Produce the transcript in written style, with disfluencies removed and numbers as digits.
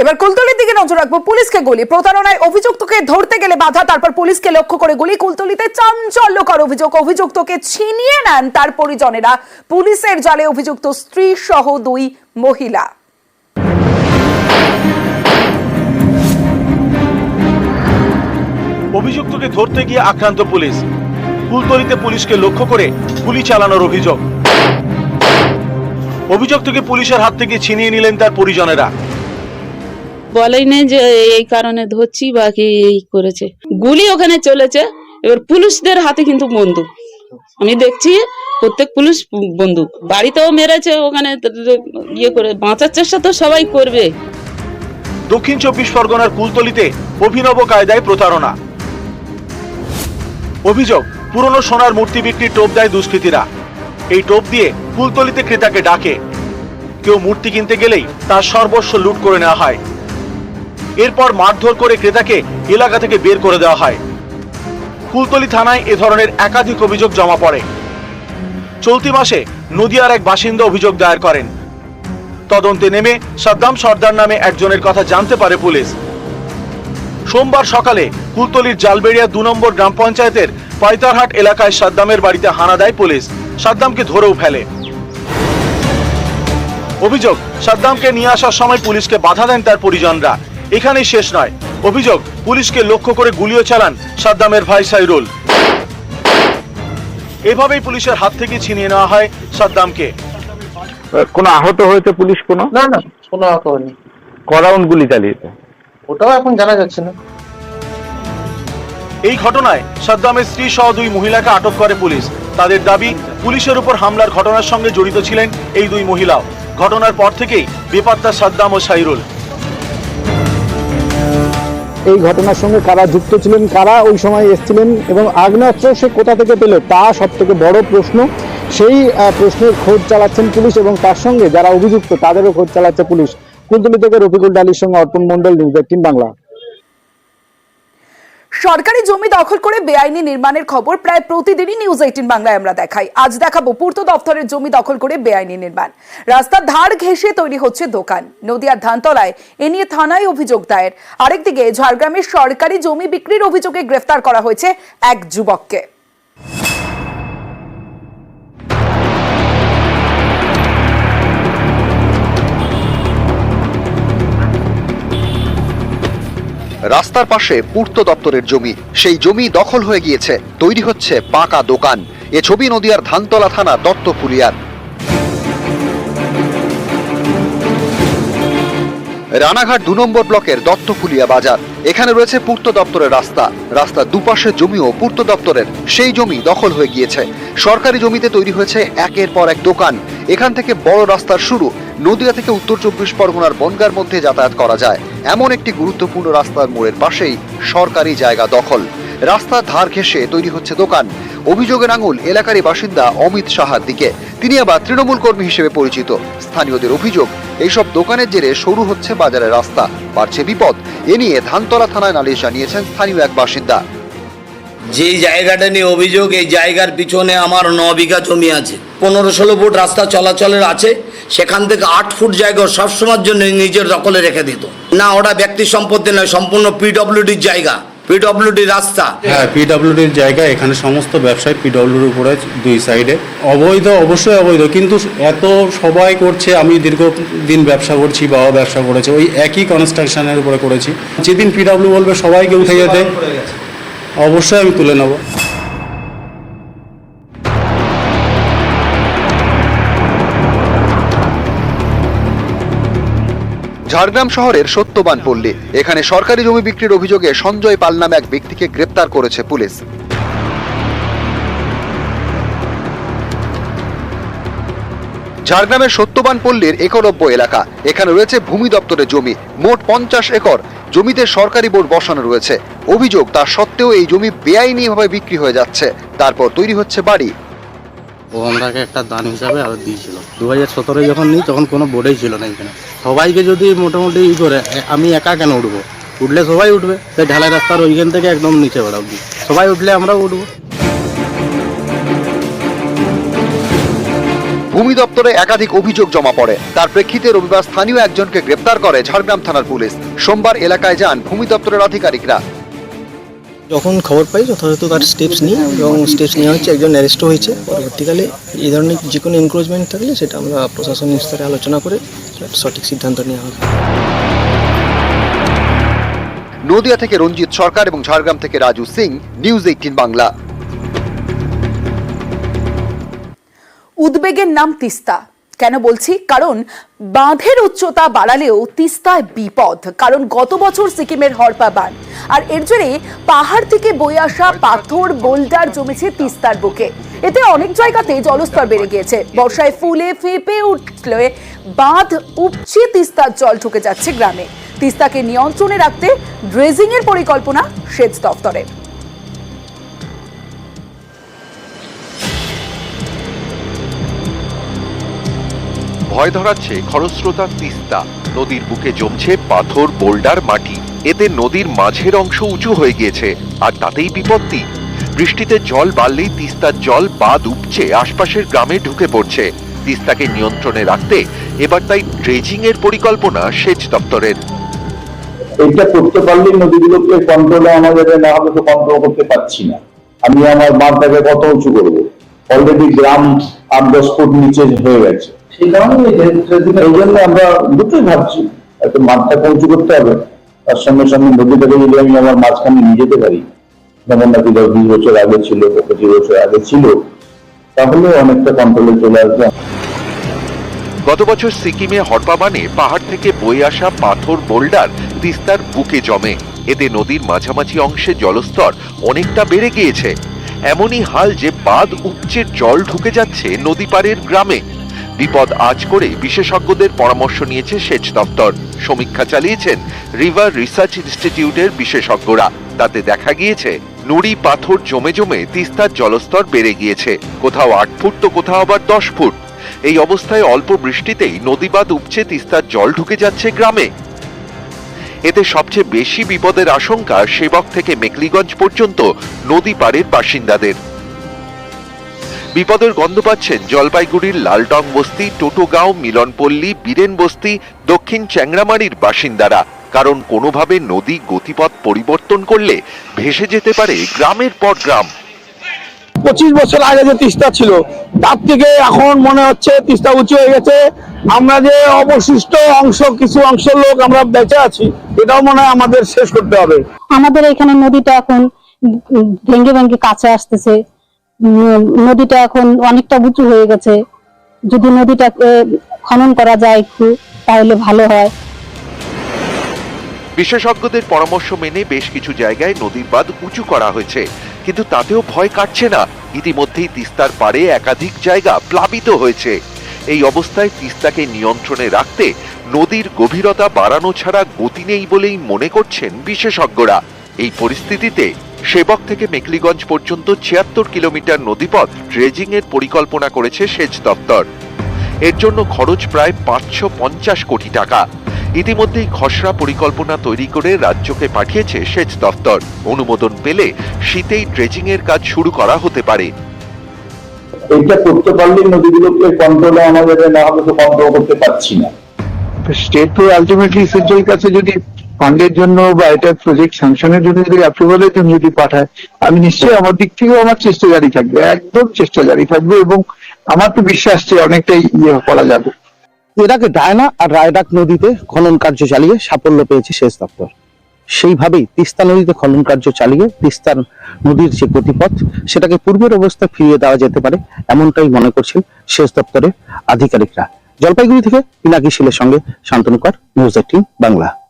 এবার কুলতলির দিকে নজর রাখবো। পুলিশকে গুলি, প্রতারণায় অভিযুক্তকে ধরতে গেলে বাধা, তারপর পুলিশকে লক্ষ্য করে গুলি। কুলতলিতে চাঞ্চল্যকর অভিযোগ, অভিযুক্তকে ছিনিয়ে নেন তার পরিজনেরা। পুলিশের জালে অভিযুক্ত স্ত্রী সহ 2 মহিলা। অভিযুক্তকে ধরতে গিয়ে আক্রান্ত পুলিশ। কুলতলিতে পুলিশকে লক্ষ্য করে গুলি চালানোর অভিযোগ। অভিযুক্তকে পুলিশের হাত থেকে ছিনিয়ে নিলেন তার পরিজনেরা। বলেই নেই যে এই কারণে ধরছি বা কি এই করেছে, গুলি ওখানে চলেছে। এবার পুলিশদের হাতে কিন্তু বন্দুক, আমি দেখছি প্রত্যেক পুলিশ বন্দুক। বাড়িতেও মেরেছে, ওখানে ইয়ে করে বাঁচার চেষ্টা তো সবাই করবে। দক্ষিণ 24 পরগনার কুলতলিতে অভিনব কায়দায় প্রতারণা। অভিযোগ, পুরনো সোনার মূর্তি বিক্রির টোপ দেয় দুষ্কৃতীরা। এই টোপ দিয়ে কুলতলিতে ক্রেতাকে ডাকে। কেউ মূর্তি কিনতে গেলেই তার সর্বস্ব লুট করে নেওয়া হয়। এরপর মারধর করে ক্রেতাকে এলাকা থেকে বের করে দেওয়া হয়। কুলতলি থানায় এ ধরনের একাধিক অভিযোগ জমা পড়ে। চলতি মাসে নদিয়ার এক বাসিন্দা অভিযোগ দায়ের করেন। তদন্তে নেমে সাদ্দাম সর্দার নামে একজনের কথা জানতে পারে পুলিশ। সোমবার সকালে কুলতলির জালবেড়িয়া 2 নম্বর গ্রাম পঞ্চায়েতের পাইতারহাট এলাকায় সাদ্দামের বাড়িতে হানা দেয় পুলিশ। সাদ্দামকে ধরেও ফেলে। অভিযোগ, সাদ্দামকে নিয়ে আসার সময় পুলিশকে বাধা দেন তার পরিজনরা। এখানেই শেষ নয়, অভিযোগ পুলিশকে লক্ষ্য করে গুলিও চালান সাদ্দামের ভাই সাইরুল। এভাবেই পুলিশের হাত থেকে ছিনিয়ে নেওয়া হয় সাদ্দামকে। কোনো আহত হয়েছে পুলিশ? কোনো না না, কোনো আহত হয়নি। ক রাউন্ড গুলি চালিয়েছে ওটাও এখন জানা যাচ্ছে না। এই ঘটনায় সাদ্দামের স্ত্রী সহ 2 মহিলাকে আটক করে পুলিশ। তাদের দাবি, পুলিশের উপর হামলার ঘটনার সঙ্গে জড়িত ছিলেন এই 2 মহিলাও। ঘটনার পর থেকেই বেপাত্তা সাদ্দাম ও সাইরুল। এই ঘটনার সঙ্গে কারা যুক্ত ছিলেন, কারা ওই সময় এসেছিলেন এবং আগ্নেয়াস্ত্র সে কোথা থেকে পেল, তা সব থেকে বড় প্রশ্ন। সেই প্রশ্নের খোঁজ চালাচ্ছেন পুলিশ এবং তার সঙ্গে যারা অভিযুক্ত তাদেরও খোঁজ চালাচ্ছে পুলিশ। কুলতলি থেকে রফিকুল ডালির সঙ্গে অর্পণ মণ্ডল, নিউজ 18 বাংলা। সরকারি জমি দখল করে বেআইনি নির্মাণের খবর প্রায় প্রতিদিনই নিউজ 18 বাংলায় আমরা দেখাই। আজ দেখাবো পূর্ত দপ্তরের জমি দখল করে বেআইনি নির্মাণ। রাস্তার ধার ঘেঁষে তৈরি হচ্ছে দোকান। নদিয়ার ধানতলায় এ নিয়ে থানায় অভিযোগ দায়ের। আরেকদিকে ঝাড়গ্রামের সরকারি জমি বিক্রির অভিযোগে গ্রেফতার করা হয়েছে এক যুবককে। রাস্তার পাশে পূর্ত দপ্তরের জমি, সেই জমি দখল হয়ে গিয়েছে, তৈরি হচ্ছে পাকা দোকান। এ ছবি নদিয়ার ধানতলা থানা দত্তফুলিয়ার। রানাঘাট 2 নম্বর ব্লকের দত্তফুলিয়া বাজার। এখানে রয়েছে পূর্ত দপ্তরের রাস্তা। রাস্তার দুপাশের জমিও পূর্ত দপ্তরের। সেই জমি দখল হয়ে গিয়েছে। সরকারি জমিতে তৈরি হয়েছে একের পর এক দোকান। এখান থেকে বড় রাস্তার শুরু। নদিয়া থেকে উত্তর 24 পরগনার বনগাঁর মধ্যে যাতায়াত করা যায় এমন একটি গুরুত্বপূর্ণ রাস্তার মোড়ের পাশেই সরকারি জায়গা দখল। রাস্তার ধার ঘেঁষে তৈরি হচ্ছে দোকান। অভিযোগের আঙুল এলাকারই বাসিন্দা অমিত সাহার দিকে। তিনি আবার তৃণমূল কর্মী হিসেবে পরিচিত। স্থানীয়দের অভিযোগ, এইসব দোকানের জেরে সরু হচ্ছে বাজারের রাস্তা, বাড়ছে বিপদ। এ নিয়ে ধানতলা থানায় নালিশ জানিয়েছেন স্থানীয় এক বাসিন্দা। যেই জায়গাটা নিয়ে অভিযোগ, এই জায়গার পিছনে আমার 9 বিঘা জমি আছে। 15-16 ফুট রাস্তা চলাচলের আছে। সেখান থেকে 8 ফুট জায়গা সবসময়ের জন্য নিজের দখলে রেখে দিত। না, ওটা ব্যক্তি সম্পত্তি নয়, সম্পূর্ণ পিডব্লিউডির জায়গা, পিডব্লিউডি রাস্তা। হ্যাঁ, পিডব্লিউডির জায়গা। এখানে সমস্ত ব্যবসায় পিডব্লিউডির উপরে 2 সাইডে অবৈধ, অবশ্যই অবৈধ, কিন্তু এত সবাই করছে। আমি দীর্ঘদিন ব্যবসা করছি, বাবা ব্যবসা করেছে, ওই একই কনস্ট্রাকশনের উপরে করেছি। যেদিন পিডব্লিউ বলবে সবাইকে উঠে যেতে, অবশ্যই আমি তুলে নেব। ঝাড়গ্রাম শহরের সত্যবান পল্লী। এখানে সরকারি জমি বিক্রির অভিযোগে সঞ্জয় পাল নামে এক ব্যক্তিকে গ্রেপ্তার করেছে পুলিশ। ঝাড়গ্রামের সত্যবান পল্লীর 91 এলাকা। এখানে রয়েছে ভূমি দপ্তরের জমি, মোট 50 একর। জমিতে সরকারি বোর্ড বসানো রয়েছে। অভিযোগ, তা সত্ত্বেও এই জমি বেআইনিভাবে বিক্রি হয়ে যাচ্ছে। তারপর তৈরি হচ্ছে বাড়ি। ও আমরাকে একটা দান হিসাবে আরো দিয়েছিল। 2017 যখন নিই তখন কোনো বোর্ডেই ছিল না এখানে। সবাইকে যদি মোটামুটি ই করে, আমি একা কেন উঠবো? উঠলে সবাই উঠবে। তাই ঢালাই রাস্তার ওইখান থেকে একদম নিচে বেড়া অব্দি সবাই উঠলে আমরাও উঠবো। ভূমি দপ্তরে একাধিক অভিযোগ জমা পড়ে। তার প্রেক্ষিতে রবিবার স্থানীয় একজনকে গ্রেপ্তার করে ঝাড়গ্রাম থানার পুলিশ। সোমবার এলাকায় যান ভূমি দপ্তরের আধিকারিকরা। যখন খবর পাই যথাযথ তার স্টেপস নিই এবং স্টেপস নেওয়া হচ্ছে, একজন অ্যারেস্টও হয়েছে। পরবর্তীকালে এই ধরনের যে কোনো এনক্রোচমেন্ট থাকলে সেটা আমরা প্রশাসনিক স্তরে আলোচনা করে সঠিক সিদ্ধান্ত নেওয়া হবে। নদিয়া থেকে রঞ্জিত সরকার এবং ঝাড়গ্রাম থেকে রাজু সিং, নিউজ 18 বাংলা। উদ্বেগের নাম তিস্তা। কেন বলছি? কারণ বাঁধের উচ্চতা বাড়ালেও তিস্তায় বিপদ। কারণ গত বছর সিকিমের হরপা বাঁধ আর এর জেরে পাহাড় থেকে বয়ে আসা পাথর বোল্ডার জমেছে তিস্তার বুকে। এতে অনেক জায়গাতে জলস্তর বেড়ে গিয়েছে। বর্ষায় ফুলে ফেঁপে উঠলে বাঁধ উপচে তিস্তার জল ঢুকে যাচ্ছে গ্রামে। তিস্তাকে নিয়ন্ত্রণে রাখতে ড্রেজিং এর পরিকল্পনা সেচ দপ্তরের। ভয় ধরাচ্ছে খরস্রোতা তিস্তা। নদীর বুকে জমছে পাথর, বোল্ডার, মাটি। এতে নদীর মাঝের অংশ উঁচু হয়ে গিয়েছে, আর তাতেই বিপত্তি। বৃষ্টিতে জল বাড়লেই তিস্তার জল বাঁধ উপচে আশপাশের গ্রামে ঢুকে পড়ছে। তিস্তাকে নিয়ন্ত্রণে রাখতে এবার তাই ড্রেজিং এর পরিকল্পনা সেচ দপ্তরের। এটা করতে পারলে নদীগুলোকে কন্ট্রোলে আনা যাবে, না হলে তো কন্ট্রোল করতে পারছি না। আমি আমার বাঁধটাকে কত উঁচু করবো? অলরেডি গ্রাম 8-10 ফুট নিচে হয়ে গেছে। সেই কারণে এই জন্য আমরা দুটোই ভাবছি, একটা মাঠটাকে উঁচু করতে হবে, তার সঙ্গে সঙ্গে নদীটাকে যদি আমি আমার মাঝখানে নিয়ে যেতে পারি, যেমন নাকি 10-20 বছর আগে ছিল, 25 বছর আগে ছিল, তাহলে অনেকটা কন্ট্রোলে চলে আসবে। গত বছর সিকিমে হরপা বানে পাহাড় থেকে বয়ে আসা পাথর, বোল্ডার তিস্তার বুকে জমে। এতে নদীর মাঝামাঝি অংশে জলস্তর অনেকটা বেড়ে গিয়েছে। এমনই হাল যে বাঁধ উপচে জল ঢুকে যাচ্ছে নদী পাড়ের গ্রামে। বিপদ আজ করে বিশেষজ্ঞদের পরামর্শ নিয়েছে সেচ দপ্তর। সমীক্ষা চালিয়েছেন রিভার রিসার্চ ইনস্টিটিউটের বিশেষজ্ঞরা। তাতে দেখা গিয়েছে নুড়ি পাথর জমে জমে তিস্তার জলস্তর বেড়ে গিয়েছে। কোথাও 8 ফুট তো কোথাও আবার 10 ফুট। এই অবস্থায় অল্প বৃষ্টিতেই নদীবাঁধ উপচে তিস্তার জল ঢুকে যাচ্ছে গ্রামে। এতে সবচেয়ে বেশি বিপদের আশঙ্কা সেবক থেকে মেকলিগঞ্জ পর্যন্ত নদী পাড়ের বাসিন্দাদের। বিপদের গন্ধ পাচ্ছেন জলপাইগুড়ির লালডং বস্তি, টোটোগাঁও, মিলনপল্লী, বীরেন বস্তি, দক্ষিণ চ্যাংরামারির বাসিন্দারা। কারণ কোনোভাবে নদী গতিপথ পরিবর্তন করলে ভেসে যেতে পারে গ্রামের পর গ্রাম। 25 বছর আগে যে তিস্তা ছিল তার থেকে এখন মনে হচ্ছে তিস্তা উঁচু হয়ে গেছে। আমরা যে অবশিষ্ট অংশ, কিছু অংশ লোক আমরা বেঁচে আছি, এটাও মনে হয় আমাদের শেষ করতে হবে। আমাদের এখানে নদীটা এখন ভেঙে ভেঙে কাছে আসতেছে। নদীটা এখন অনেকটা উঁচু হয়ে গেছে। যদি নদীটা খনন করা যায় একটু, তাহলে ভালো হয়। বিশেষজ্ঞদের পরামর্শ মেনে বেশ কিছু জায়গায় নদীর বাঁধ উঁচু করা হয়েছে, কিন্তু তাতেও ভয় কাটছে না। ইতিমধ্যেই তিস্তার পাড়ে একাধিক জায়গা প্লাবিত হয়েছে। এই অবস্থায় তিস্তাকে নিয়ন্ত্রণে রাখতে নদীর গভীরতা বাড়ানো ছাড়া গতি নেই বলেই মনে করছেন বিশেষজ্ঞরা। এই পরিস্থিতিতে সেবক থেকে মেকলিগঞ্জ পর্যন্ত 76 কিলোমিটার নদীপথ ড্রেজিং এর পরিকল্পনা করেছে সেচ দপ্তর। এর জন্য খরচ প্রায় 550 কোটি টাকা। ইতিমধ্যেই খসড়া পরিকল্পনা তৈরি করে রাজ্যকে পাঠিয়েছে সেচ দপ্তর। অনুমোদন পেলে শীতেই ড্রেজিং এর কাজ শুরু করা হতে পারে। এটা করতে পারলে নদীগুলোকে কন্ট্রোলে আনা যাবে, না হলে তো কন্ট্রোল করতে পারছি না। স্টেট তো আলটিমেটলি সেন্ট্রাল কাছে যদি ফান্ডের জন্য বা এটা প্রজেক্ট স্যাংশনের জন্য যদি অ্যাপ্রুভালের জন্য যদি পাঠায়, আমি নিশ্চয়ই আমার দিক থেকেও আমার চেষ্টা জারি থাকবে, একদম চেষ্টা জারি থাকবে, এবং আমার তো বিশ্বাস যে অনেকটাই করা যাবে। এটাকে ডায়না আর রায়ডাক নদীতে খনন কার্য চালিয়ে সাফল্য পেয়েছে সেচ দপ্তর। সেইভাবেই তিস্তা নদীতে খনন কার্য চালিয়ে তিস্তা নদীর যে গতিপথ সেটাকে পূর্বের অবস্থায় ফিরিয়ে দেওয়া যেতে পারে, এমনটাই মনে করছেন সেচ দপ্তরের আধিকারিকরা। জলপাইগুড়ি থেকে পিনাকি শীলের সঙ্গে শান্তনু কর, নিউজ 18 বাংলা।